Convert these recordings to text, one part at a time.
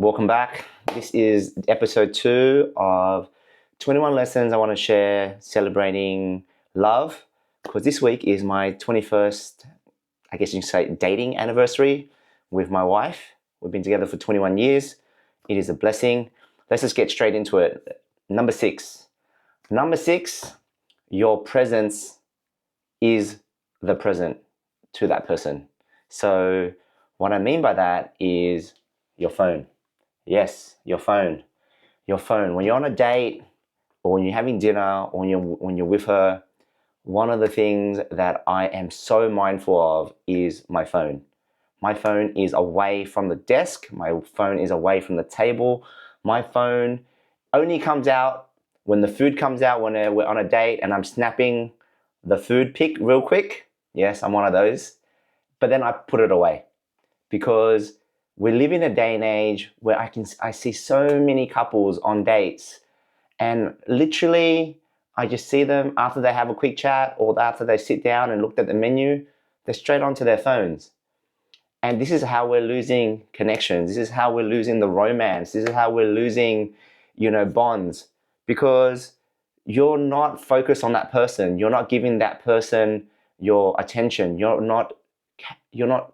Welcome back. This is episode 2 of 21 lessons I want to share celebrating love, because this week is my 21st, I guess you can say, dating anniversary with my wife. We've been together for 21 years. It is a blessing. Let's just get straight into it. Number 6. Number 6, your presence is the present to that person. So what I mean by that is your phone. Yes, your phone. Your phone. When you're on a date or when you're having dinner or when you're with her, one of the things that I am so mindful of is my phone. My phone is away from the desk. My phone is away from the table. My phone only comes out when the food comes out, when we're on a date and I'm snapping the food pic real quick. Yes, I'm one of those. But then I put it away because we live in a day and age where I see so many couples on dates, and literally I just see them after they have a quick chat or after they sit down and looked at the menu, they're straight onto their phones. And this is how we're losing connections. This is how we're losing the romance. This is how we're losing, bonds, because you're not focused on that person. You're not giving that person your attention. You're not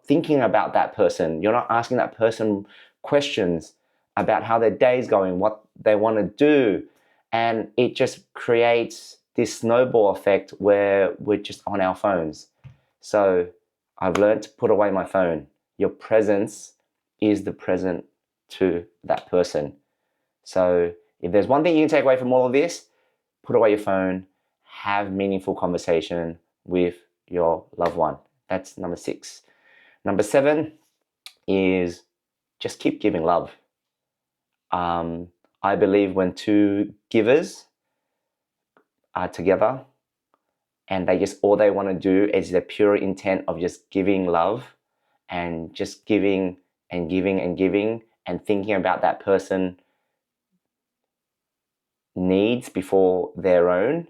thinking about that person. You're not asking that person questions about how their day's going, what they want to do. And it just creates this snowball effect where we're just on our phones. So I've learned to put away my phone. Your presence is the present to that person. So if there's one thing you can take away from all of this, put away your phone, have meaningful conversation with your loved one. That's number 6. Number 7 is just keep giving love. I believe when two givers are together and all they want to do is the pure intent of just giving love and just giving and giving and giving and thinking about that person needs before their own,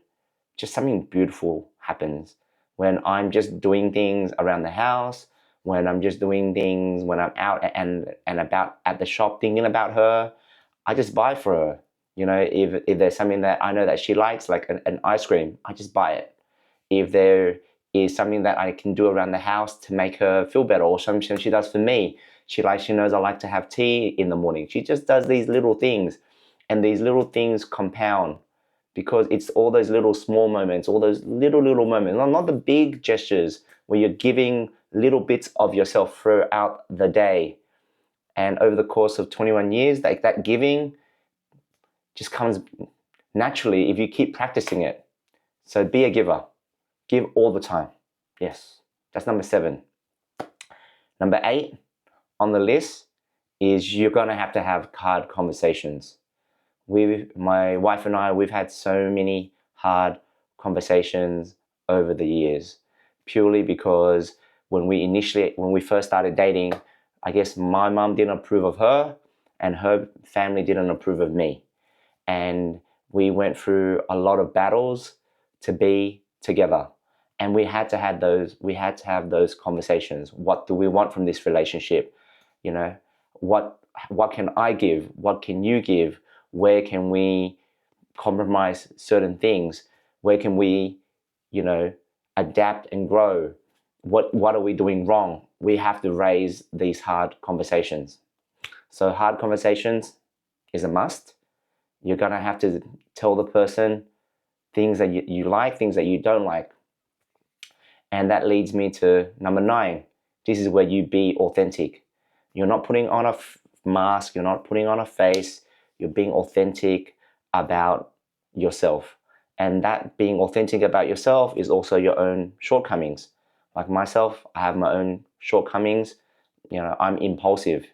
just something beautiful happens. When I'm just doing things around the house, when I'm just doing things, when I'm out and about at the shop thinking about her, I just buy for her. If there's something that I know that she likes, like an ice cream, I just buy it. If there is something that I can do around the house to make her feel better, or something she does for me, she knows I like to have tea in the morning. She just does these little things, and these little things compound, because it's all those little small moments, all those little moments, not the big gestures where you're giving little bits of yourself throughout the day. And over the course of 21 years, that giving just comes naturally if you keep practicing it. So be a giver. Give all the time. Yes, that's number 7. Number 8 on the list is you're going to have hard conversations. My wife and I, we've had so many hard conversations over the years, purely because when we first started dating, I guess my mom didn't approve of her and her family didn't approve of me. And we went through a lot of battles to be together. And we had to have those conversations. What do we want from this relationship? What can I give? What can you give? Where can we compromise certain things? Where can we, adapt and grow? What are we doing wrong? We have to raise these hard conversations. So hard conversations is a must. You're going to have to tell the person things that you like, things that you don't like. And that leads me to number 9. This is where you be authentic. You're not putting on a mask. You're not putting on a face. You're being authentic about yourself. And that being authentic about yourself is also your own shortcomings. Like myself, I have my own shortcomings. I'm impulsive.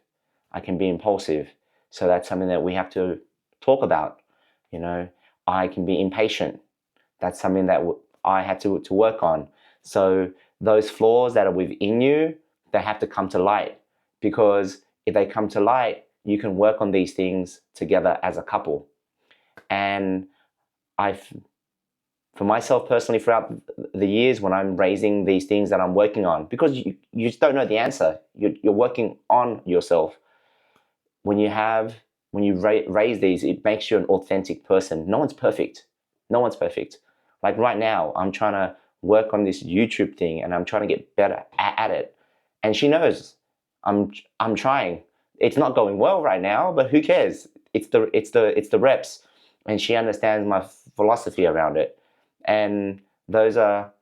I can be impulsive. So that's something that we have to talk about. I can be impatient. That's something that I had to work on. So those flaws that are within you, they have to come to light, because if they come to light, you can work on these things together as a couple. And for myself personally, throughout the years when I'm raising these things that I'm working on, because you just don't know the answer, you're working on yourself. when you raise these, it makes you an authentic person. No one's perfect. No one's perfect. Like right now, I'm trying to work on this YouTube thing, and I'm trying to get better at it. And she knows I'm trying. It's not going well right now, but who cares? It's the reps, and she understands my philosophy around it. And those are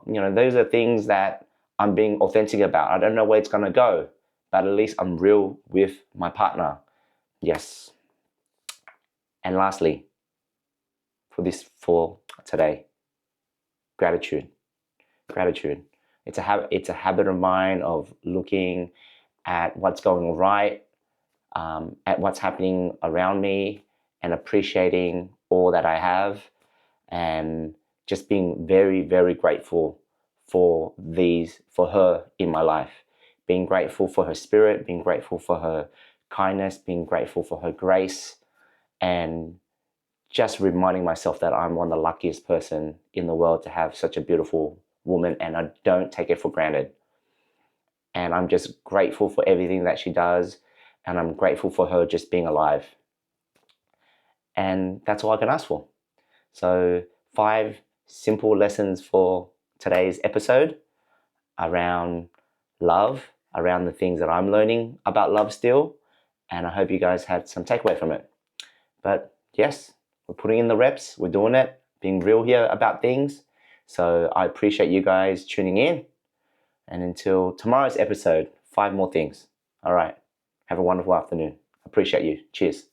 those are things that I'm being authentic about. I don't know where it's gonna go, but at least I'm real with my partner. Yes. And lastly, for today, gratitude. Gratitude. It's a habit of mine of looking at what's going right, at what's happening around me, and appreciating all that I have, and just being very, very grateful for her in my life. Being grateful for her spirit, being grateful for her kindness, being grateful for her grace, and just reminding myself that I'm one of the luckiest person in the world to have such a beautiful woman, and I don't take it for granted. And I'm just grateful for everything that she does, and I'm grateful for her just being alive. And that's all I can ask for. So 5 simple lessons for today's episode around love, around the things that I'm learning about love still. And I hope you guys had some takeaway from it. But yes, we're putting in the reps, we're doing it, being real here about things. So I appreciate you guys tuning in. And until tomorrow's episode, 5 more things. All right. Have a wonderful afternoon. Appreciate you. Cheers.